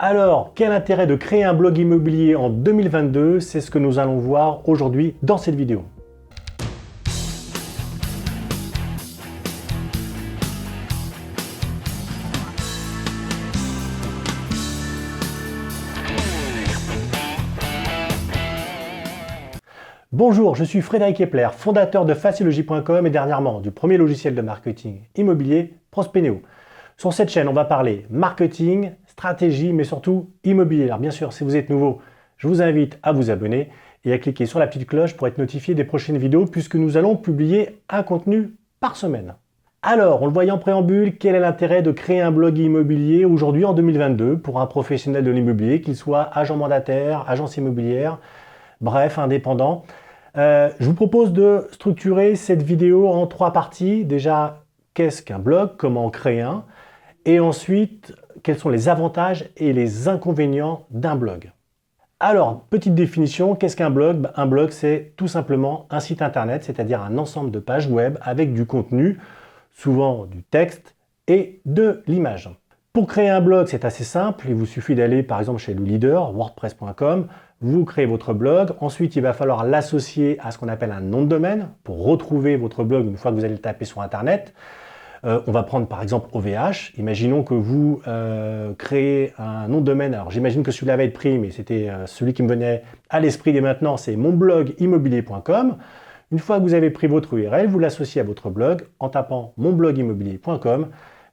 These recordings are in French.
Alors, quel intérêt de créer un blog immobilier en 2022? C'est ce que nous allons voir aujourd'hui dans cette vidéo. Bonjour, je suis Frédéric Epler, fondateur de Facilogy.com et dernièrement du premier logiciel de marketing immobilier, Prospeneo. Sur cette chaîne, on va parler marketing, stratégie, mais surtout immobilier. Alors bien sûr, si vous êtes nouveau, je vous invite à vous abonner et à cliquer sur la petite cloche pour être notifié des prochaines vidéos puisque nous allons publier un contenu par semaine. Alors, on le voyait en préambule, quel est l'intérêt de créer un blog immobilier aujourd'hui en 2022 pour un professionnel de l'immobilier, qu'il soit agent mandataire, agence immobilière, bref, indépendant. Je vous propose de structurer cette vidéo en 3 parties. Déjà, qu'est-ce qu'un blog? Comment en créer un? Et ensuite, quels sont les avantages et les inconvénients d'un blog? Alors, petite définition, qu'est-ce qu'un blog? Un blog, c'est tout simplement un site internet, c'est-à-dire un ensemble de pages web avec du contenu, souvent du texte et de l'image. Pour créer un blog, c'est assez simple. Il vous suffit d'aller par exemple chez le leader, wordpress.com, vous créez votre blog. Ensuite, il va falloir l'associer à ce qu'on appelle un nom de domaine pour retrouver votre blog une fois que vous allez le taper sur Internet. On va prendre par exemple OVH. Imaginons que vous créez un nom de domaine. Alors j'imagine que celui-là va être pris, mais c'était celui qui me venait à l'esprit dès maintenant, c'est monbloguimmobilier.com. Une fois que vous avez pris votre URL, vous l'associez à votre blog en tapant monbloguimmobilier.com.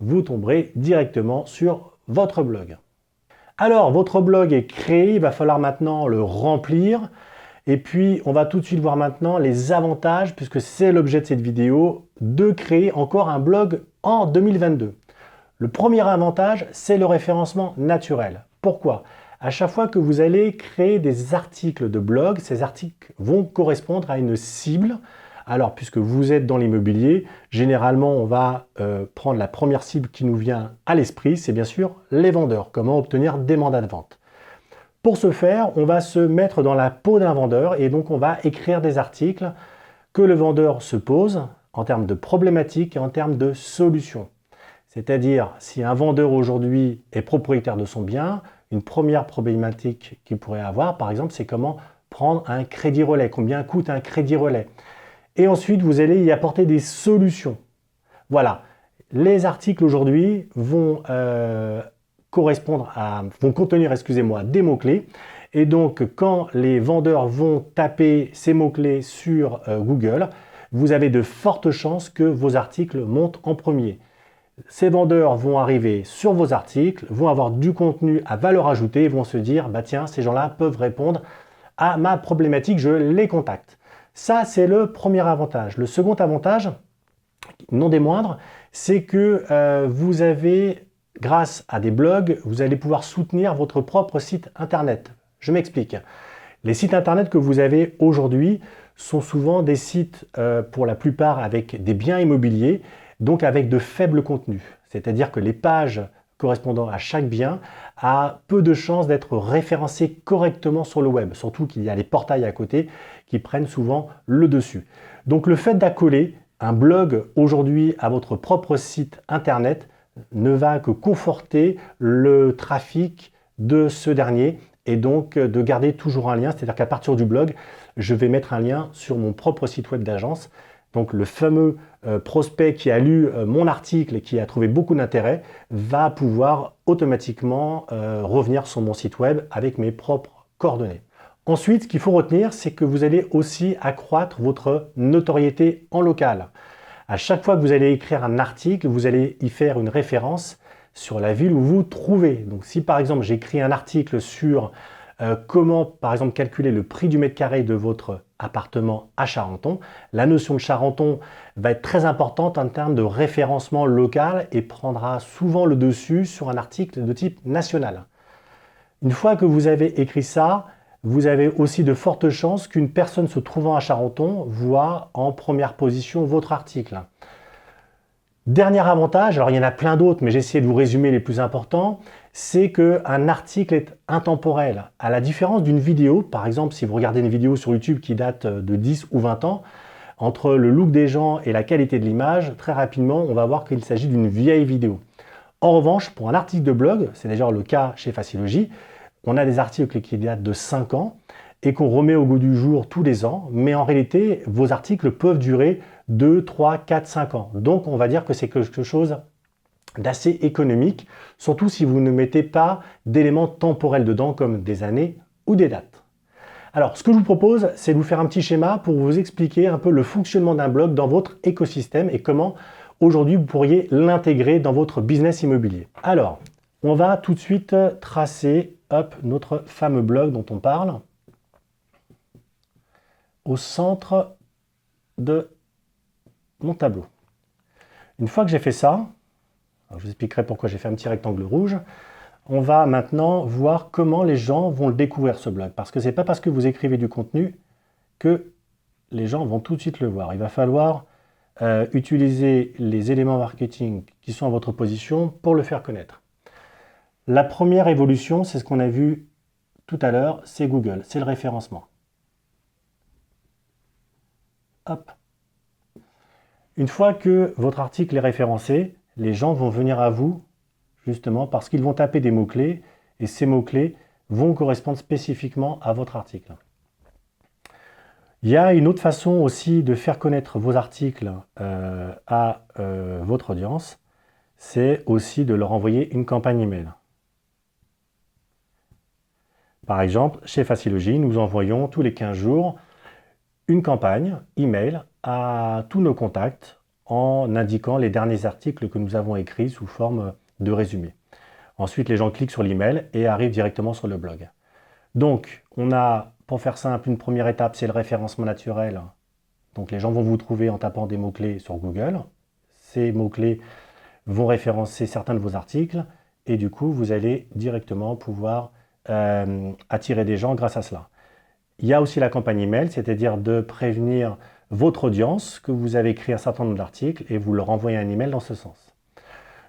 Vous tomberez directement sur votre blog. Alors, votre blog est créé, il va falloir maintenant le remplir. Et puis, on va tout de suite voir maintenant les avantages, puisque c'est l'objet de cette vidéo, de créer encore un blog en 2022. Le premier avantage, c'est le référencement naturel. Pourquoi? À chaque fois que vous allez créer des articles de blog, ces articles vont correspondre à une cible. Alors, puisque vous êtes dans l'immobilier, généralement, on va prendre la première cible qui nous vient à l'esprit, c'est bien sûr les vendeurs. Comment obtenir des mandats de vente? Pour ce faire, on va se mettre dans la peau d'un vendeur et donc on va écrire des articles que le vendeur se pose en termes de problématiques et en termes de solutions. C'est-à-dire, si un vendeur aujourd'hui est propriétaire de son bien, une première problématique qu'il pourrait avoir, par exemple, c'est comment prendre un crédit relais, combien coûte un crédit relais. Et ensuite, vous allez y apporter des solutions. Voilà, les articles aujourd'hui vont contenir, des mots-clés. Et donc, quand les vendeurs vont taper ces mots-clés sur Google, vous avez de fortes chances que vos articles montent en premier. Ces vendeurs vont arriver sur vos articles, vont avoir du contenu à valeur ajoutée et vont se dire, bah tiens, ces gens-là peuvent répondre à ma problématique, je les contacte. Ça, c'est le premier avantage. Le second avantage, non des moindres, c'est que vous avez, grâce à des blogs, vous allez pouvoir soutenir votre propre site internet. Je m'explique. Les sites internet que vous avez aujourd'hui sont souvent des sites, pour la plupart, avec des biens immobiliers, donc avec de faibles contenus. C'est-à-dire que les pages correspondant à chaque bien a peu de chances d'être référencées correctement sur le web, surtout qu'il y a les portails à côté qui prennent souvent le dessus. Donc le fait d'accoler un blog aujourd'hui à votre propre site internet ne va que conforter le trafic de ce dernier et donc de garder toujours un lien, c'est-à-dire qu'à partir du blog, je vais mettre un lien sur mon propre site web d'agence. Donc le fameux prospect qui a lu mon article et qui a trouvé beaucoup d'intérêt va pouvoir automatiquement revenir sur mon site web avec mes propres coordonnées. Ensuite, ce qu'il faut retenir, c'est que vous allez aussi accroître votre notoriété en local. À chaque fois que vous allez écrire un article, vous allez y faire une référence sur la ville où vous vous trouvez. Donc si par exemple j'écris un article sur comment par exemple calculer le prix du mètre carré de votre appartement à Charenton, la notion de Charenton va être très importante en termes de référencement local et prendra souvent le dessus sur un article de type national. Une fois que vous avez écrit ça, vous avez aussi de fortes chances qu'une personne se trouvant à Charenton voit en première position votre article. Dernier avantage, alors il y en a plein d'autres, mais j'ai essayé de vous résumer les plus importants, c'est qu'un article est intemporel. À la différence d'une vidéo, par exemple, si vous regardez une vidéo sur YouTube qui date de 10 ou 20 ans, entre le look des gens et la qualité de l'image, très rapidement, on va voir qu'il s'agit d'une vieille vidéo. En revanche, pour un article de blog, c'est déjà le cas chez Facilogy, on a des articles qui datent de 5 ans et qu'on remet au goût du jour tous les ans, mais en réalité, vos articles peuvent durer 2, 3, 4, 5 ans. Donc, on va dire que c'est quelque chose d'assez économique, surtout si vous ne mettez pas d'éléments temporels dedans, comme des années ou des dates. Alors, ce que je vous propose, c'est de vous faire un petit schéma pour vous expliquer un peu le fonctionnement d'un blog dans votre écosystème et comment, aujourd'hui, vous pourriez l'intégrer dans votre business immobilier. Alors, on va tout de suite tracer notre fameux blog dont on parle au centre de mon tableau. Une fois que j'ai fait ça, je vous expliquerai pourquoi j'ai fait un petit rectangle rouge, on va maintenant voir comment les gens vont le découvrir ce blog. Parce que ce n'est pas parce que vous écrivez du contenu que les gens vont tout de suite le voir. Il va falloir utiliser les éléments marketing qui sont à votre position pour le faire connaître. La première évolution, c'est ce qu'on a vu tout à l'heure, c'est Google, c'est le référencement. Hop. Une fois que votre article est référencé, les gens vont venir à vous justement parce qu'ils vont taper des mots-clés et ces mots-clés vont correspondre spécifiquement à votre article. Il y a une autre façon aussi de faire connaître vos articles à votre audience, c'est aussi de leur envoyer une campagne email. Par exemple, chez Facilogy, nous envoyons tous les 15 jours une campagne email à tous nos contacts en indiquant les derniers articles que nous avons écrits sous forme de résumé. Ensuite, les gens cliquent sur l'email et arrivent directement sur le blog. Donc, on a, pour faire simple, une première étape, c'est le référencement naturel. Donc, les gens vont vous trouver en tapant des mots-clés sur Google. Ces mots-clés vont référencer certains de vos articles et du coup, vous allez directement pouvoir attirer des gens grâce à cela. Il y a aussi la campagne email, c'est-à-dire de prévenir votre audience que vous avez écrit un certain nombre d'articles et vous leur envoyez un email dans ce sens.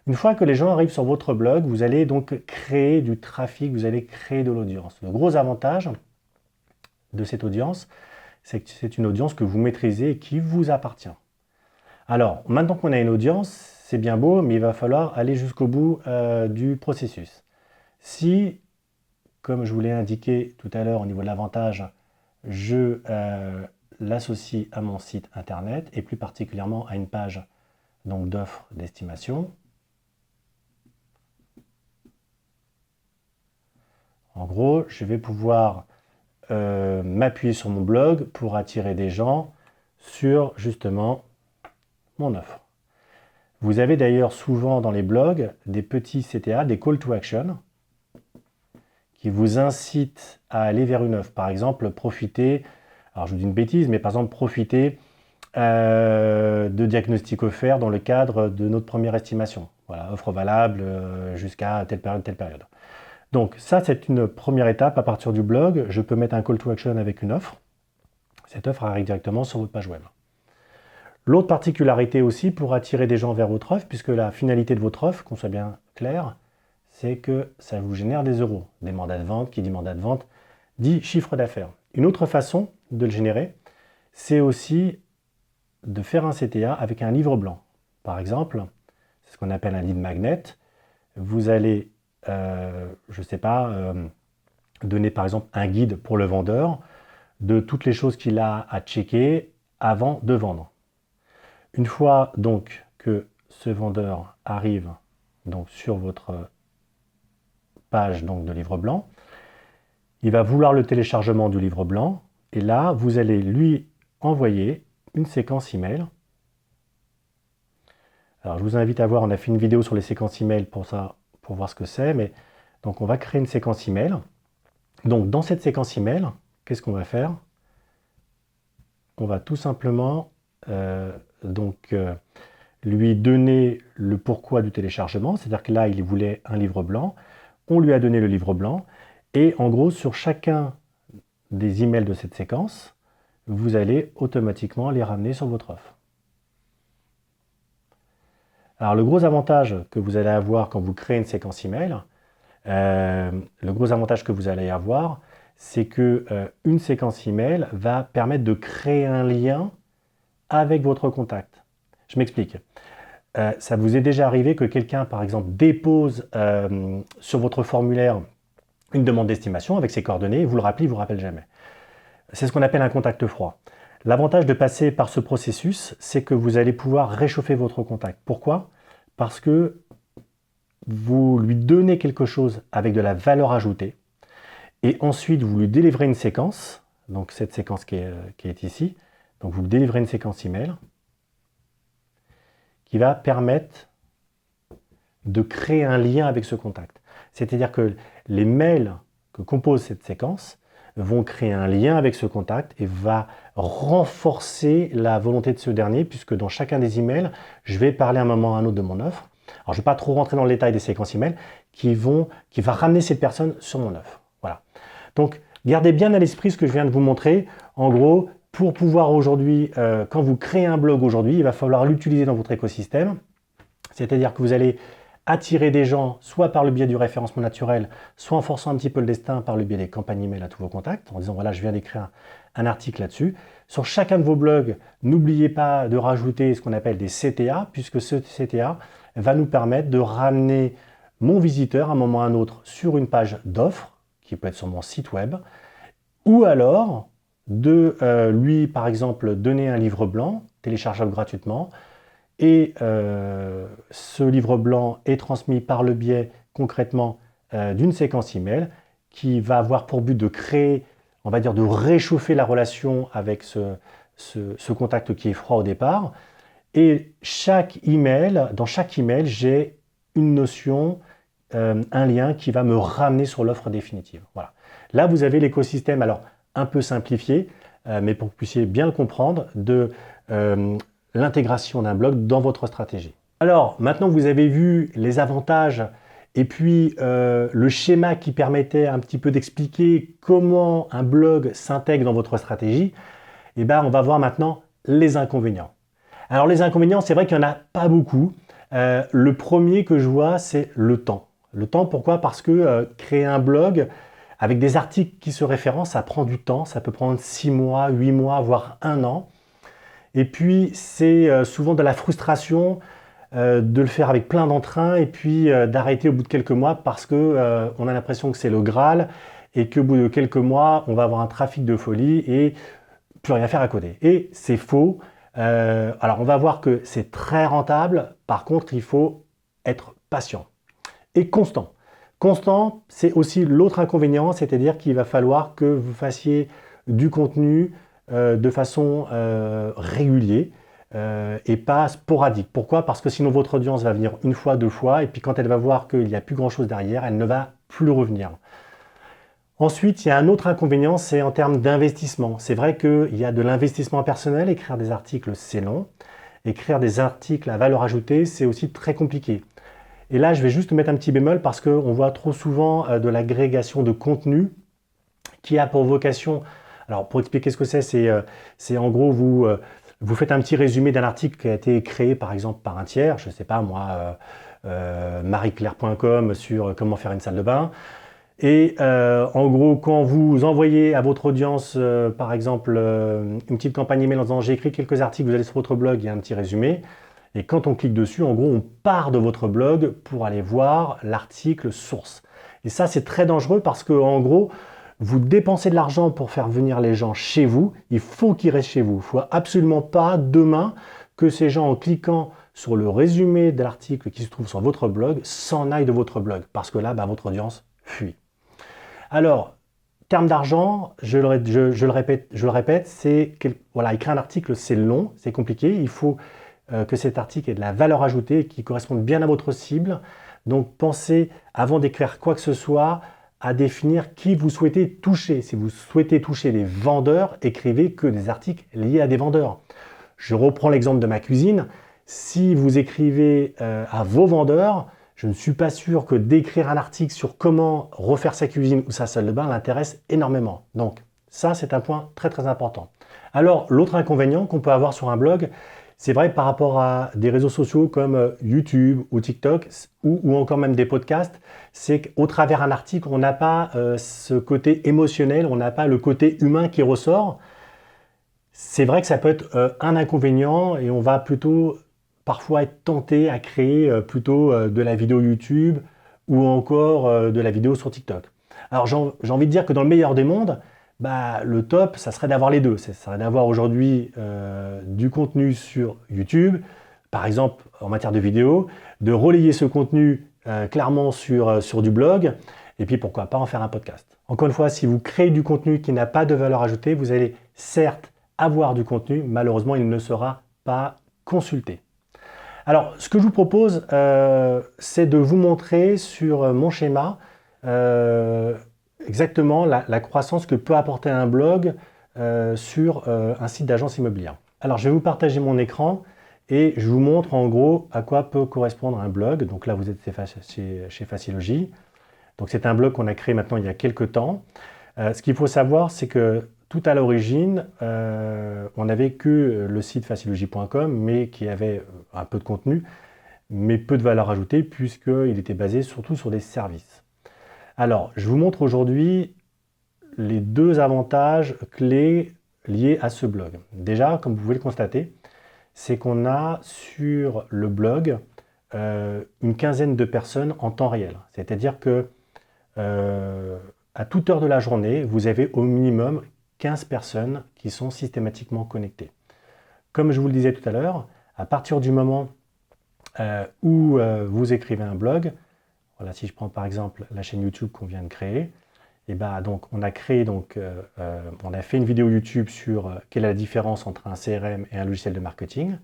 Une fois que les gens arrivent sur votre blog, vous allez donc créer du trafic, vous allez créer de l'audience. Le gros avantage de cette audience, c'est que c'est une audience que vous maîtrisez et qui vous appartient. Alors, maintenant qu'on a une audience, c'est bien beau, mais il va falloir aller jusqu'au bout du processus. Si, comme je vous l'ai indiqué tout à l'heure au niveau de l'avantage, je l'associe à mon site internet et plus particulièrement à une page d'offres d'estimation. En gros, je vais pouvoir m'appuyer sur mon blog pour attirer des gens sur justement mon offre. Vous avez d'ailleurs souvent dans les blogs des petits CTA, des call to action, qui vous incitent à aller vers une offre. Par exemple, profitez, alors je vous dis une bêtise, mais par exemple, profitez de diagnostics offerts dans le cadre de notre première estimation. Voilà, offre valable jusqu'à telle période, telle période. Donc ça, c'est une première étape. À partir du blog, je peux mettre un call to action avec une offre. Cette offre arrive directement sur votre page web. L'autre particularité aussi pour attirer des gens vers votre offre, puisque la finalité de votre offre, qu'on soit bien clair, c'est que ça vous génère des euros. Des mandats de vente, qui dit mandat de vente, dit chiffre d'affaires. Une autre façon de le générer, c'est aussi de faire un CTA avec un livre blanc. Par exemple, c'est ce qu'on appelle un lead magnet. Vous allez, je ne sais pas, donner par exemple un guide pour le vendeur de toutes les choses qu'il a à checker avant de vendre. Une fois donc que ce vendeur arrive donc sur votre page donc, de livre blanc, il va vouloir le téléchargement du livre blanc et là vous allez lui envoyer une séquence email. Alors je vous invite à voir, on a fait une vidéo sur les séquences email pour ça, pour voir ce que c'est, mais donc on va créer une séquence email. Donc dans cette séquence email, qu'est-ce qu'on va faire? On va tout simplement lui donner le pourquoi du téléchargement, c'est-à-dire que là il voulait un livre blanc, on lui a donné le livre blanc, et en gros sur chacun des emails de cette séquence, vous allez automatiquement les ramener sur votre offre. Alors le gros avantage que vous allez avoir quand vous créez une séquence email, le gros avantage que vous allez avoir, c'est que une séquence email va permettre de créer un lien avec votre contact. Je m'explique. ça vous est déjà arrivé que quelqu'un, par exemple, dépose sur votre formulaire une demande d'estimation avec ses coordonnées, vous le rappelez, il ne vous rappelle jamais. C'est ce qu'on appelle un contact froid. L'avantage de passer par ce processus, c'est que vous allez pouvoir réchauffer votre contact. Pourquoi? Parce que vous lui donnez quelque chose avec de la valeur ajoutée et ensuite vous lui délivrez une séquence, donc cette séquence qui est ici, donc vous lui délivrez une séquence email qui va permettre de créer un lien avec ce contact. C'est-à-dire que les mails que compose cette séquence vont créer un lien avec ce contact et va renforcer la volonté de ce dernier, puisque dans chacun des emails, je vais parler à un moment ou à un autre de mon offre. Alors, je ne vais pas trop rentrer dans le détail des séquences emails qui va ramener cette personne sur mon offre. Voilà. Donc, gardez bien à l'esprit ce que je viens de vous montrer. En gros, pour pouvoir aujourd'hui, quand vous créez un blog aujourd'hui, il va falloir l'utiliser dans votre écosystème. C'est-à-dire que vous allez attirer des gens soit par le biais du référencement naturel, soit en forçant un petit peu le destin par le biais des campagnes email à tous vos contacts, en disant voilà, je viens d'écrire un article là-dessus. Sur chacun de vos blogs, n'oubliez pas de rajouter ce qu'on appelle des CTA, puisque ce CTA va nous permettre de ramener mon visiteur à un moment ou à un autre sur une page d'offre, qui peut être sur mon site web, ou alors de lui, par exemple, donner un livre blanc, téléchargeable gratuitement, et ce livre blanc est transmis par le biais concrètement d'une séquence email qui va avoir pour but de créer, on va dire, de réchauffer la relation avec ce contact qui est froid au départ. Et dans chaque email, j'ai une notion, un lien qui va me ramener sur l'offre définitive. Voilà. Là, vous avez l'écosystème, alors un peu simplifié, mais pour que vous puissiez bien le comprendre, de l'intégration d'un blog dans votre stratégie. Alors, maintenant vous avez vu les avantages et puis le schéma qui permettait un petit peu d'expliquer comment un blog s'intègre dans votre stratégie, et bien on va voir maintenant les inconvénients. Alors les inconvénients, c'est vrai qu'il n'y en a pas beaucoup. Le premier que je vois, c'est le temps. Le temps, pourquoi? Parce que créer un blog avec des articles qui se référencent, ça prend du temps, ça peut prendre 6 mois, 8 mois, voire 1 an. Et puis, c'est souvent de la frustration de le faire avec plein d'entrain et puis d'arrêter au bout de quelques mois parce qu'on a l'impression que c'est le Graal et qu'au bout de quelques mois, on va avoir un trafic de folie et plus rien faire à côté. Et c'est faux. Alors, on va voir que c'est très rentable. Par contre, il faut être patient et constant. Constant, c'est aussi l'autre inconvénient, c'est-à-dire qu'il va falloir que vous fassiez du contenu de façon régulière et pas sporadique. Pourquoi? Parce que sinon votre audience va venir une fois, 2 fois, et puis quand elle va voir qu'il n'y a plus grand chose derrière, elle ne va plus revenir. Ensuite, il y a un autre inconvénient, c'est en termes d'investissement. C'est vrai qu'il y a de l'investissement personnel, écrire des articles c'est long, écrire des articles à valeur ajoutée c'est aussi très compliqué. Et là, je vais juste mettre un petit bémol parce qu'on voit trop souvent de l'agrégation de contenu qui a pour vocation. Alors, pour expliquer ce que c'est en gros, vous faites un petit résumé d'un article qui a été créé, par exemple, par un tiers, je ne sais pas moi, marieclaire.com sur comment faire une salle de bain. Et en gros, quand vous envoyez à votre audience, par exemple, une petite campagne email en disant « j'ai écrit quelques articles, vous allez sur votre blog, il y a un petit résumé ». Et quand on clique dessus, en gros, on part de votre blog pour aller voir l'article source. Et ça, c'est très dangereux parce que, en gros, vous dépensez de l'argent pour faire venir les gens chez vous, il faut qu'ils restent chez vous. Il ne faut absolument pas demain que ces gens, en cliquant sur le résumé de l'article qui se trouve sur votre blog, s'en aillent de votre blog, parce que là, votre audience fuit. Alors, terme d'argent, je le répète, c'est voilà, écrire un article, c'est long, c'est compliqué, il faut que cet article ait de la valeur ajoutée et qui corresponde bien à votre cible. Donc, pensez, avant d'écrire quoi que ce soit, à définir qui vous souhaitez toucher. Si vous souhaitez toucher les vendeurs, écrivez que des articles liés à des vendeurs. Je reprends l'exemple de ma cuisine. Si vous écrivez à vos vendeurs, je ne suis pas sûr que d'écrire un article sur comment refaire sa cuisine ou sa salle de bain l'intéresse énormément. Donc, ça, c'est un point très très important. Alors, l'autre inconvénient qu'on peut avoir sur un blog, c'est vrai par rapport à des réseaux sociaux comme YouTube ou TikTok ou encore même des podcasts, c'est qu'au travers d'un article, on n'a pas ce côté émotionnel, on n'a pas le côté humain qui ressort. C'est vrai que ça peut être un inconvénient et on va plutôt parfois être tenté à créer plutôt de la vidéo YouTube ou encore de la vidéo sur TikTok. Alors j'ai envie de dire que dans le meilleur des mondes, le top, ça serait d'avoir les deux. Ça serait d'avoir aujourd'hui du contenu sur YouTube, par exemple en matière de vidéo, de relayer ce contenu clairement sur du blog, et puis pourquoi pas en faire un podcast. Encore une fois, si vous créez du contenu qui n'a pas de valeur ajoutée, vous allez certes avoir du contenu, malheureusement il ne sera pas consulté. Alors, ce que je vous propose, c'est de vous montrer sur mon schéma exactement la croissance que peut apporter un blog sur un site d'agence immobilière. Alors, je vais vous partager mon écran et je vous montre en gros à quoi peut correspondre un blog. Donc là, vous êtes chez Facilogy. Donc, c'est un blog qu'on a créé maintenant il y a quelques temps. Ce qu'il faut savoir, c'est que tout à l'origine, on n'avait que le site facilogy.com, mais qui avait un peu de contenu, mais peu de valeur ajoutée, puisqu'il était basé surtout sur des services. Alors, je vous montre aujourd'hui les deux avantages clés liés à ce blog. Déjà, comme vous pouvez le constater, c'est qu'on a sur le blog une quinzaine de personnes en temps réel. C'est-à-dire que à toute heure de la journée, vous avez au minimum 15 personnes qui sont systématiquement connectées. Comme je vous le disais tout à l'heure, à partir du moment où vous écrivez un blog, voilà, si je prends par exemple la chaîne YouTube qu'on vient de créer, et donc on a créé on a fait une vidéo YouTube sur quelle est la différence entre un CRM et un logiciel de marketing,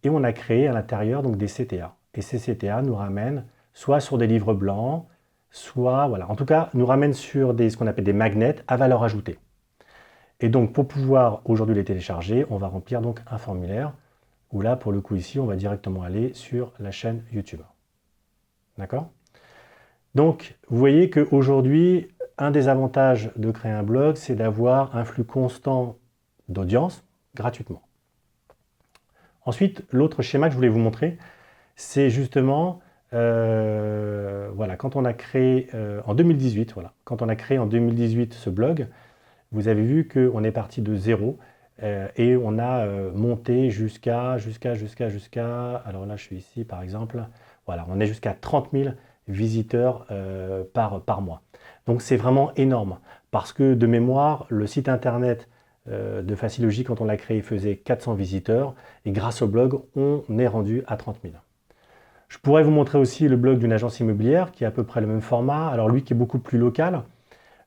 et on a créé à l'intérieur donc des CTA. Et ces CTA nous ramènent soit sur des livres blancs, soit en tout cas nous ramènent sur ce qu'on appelle des magnets à valeur ajoutée. Et donc, pour pouvoir aujourd'hui les télécharger, on va remplir donc un formulaire où là, pour le coup ici, on va directement aller sur la chaîne YouTube. D'accord? Donc, vous voyez qu'aujourd'hui, un des avantages de créer un blog, c'est d'avoir un flux constant d'audience gratuitement. Ensuite, l'autre schéma que je voulais vous montrer, c'est justement, quand on a créé en 2018, quand on a créé en 2018 ce blog, vous avez vu qu'on est parti de zéro et on a monté jusqu'à, alors là je suis ici par exemple, voilà, on est jusqu'à 30 000 visiteurs par mois. Donc c'est vraiment énorme parce que de mémoire, le site internet de Facilogy quand on l'a créé faisait 400 visiteurs et grâce au blog, on est rendu à 30 000. Je pourrais vous montrer aussi le blog d'une agence immobilière qui est à peu près le même format, alors lui qui est beaucoup plus local.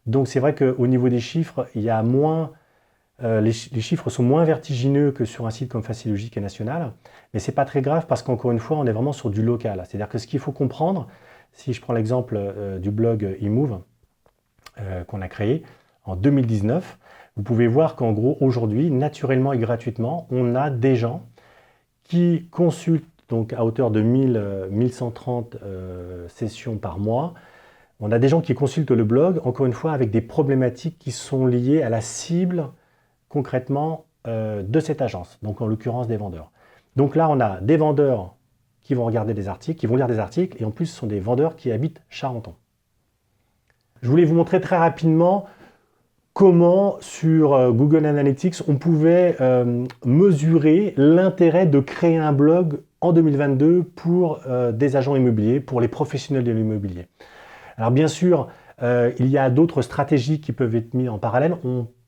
Donc c'est vrai qu'au niveau des chiffres, il y a moins, les chiffres sont moins vertigineux que sur un site comme Facilogy qui est national, mais ce n'est pas très grave parce qu'encore une fois, on est vraiment sur du local. C'est-à-dire que ce qu'il faut comprendre, si je prends l'exemple du blog eMove qu'on a créé en 2019, vous pouvez voir qu'en gros, aujourd'hui, naturellement et gratuitement, on a des gens qui consultent donc à hauteur de 1130 sessions par mois. On a des gens qui consultent le blog, encore une fois, avec des problématiques qui sont liées à la cible, concrètement, de cette agence, donc en l'occurrence des vendeurs. Donc là, on a des vendeurs qui vont regarder des articles, qui vont lire des articles, et en plus, ce sont des vendeurs qui habitent Charenton. Je voulais vous montrer très rapidement comment, sur Google Analytics, on pouvait mesurer l'intérêt de créer un blog en 2022 pour des agents immobiliers, pour les professionnels de l'immobilier. Alors bien sûr, il y a d'autres stratégies qui peuvent être mises en parallèle.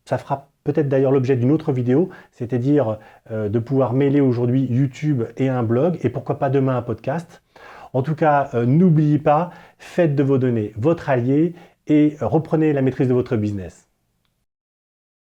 Ça fera peut-être d'ailleurs l'objet d'une autre vidéo, c'est-à-dire de pouvoir mêler aujourd'hui YouTube et un blog, et pourquoi pas demain un podcast. En tout cas, n'oubliez pas, faites de vos données votre allié et reprenez la maîtrise de votre business.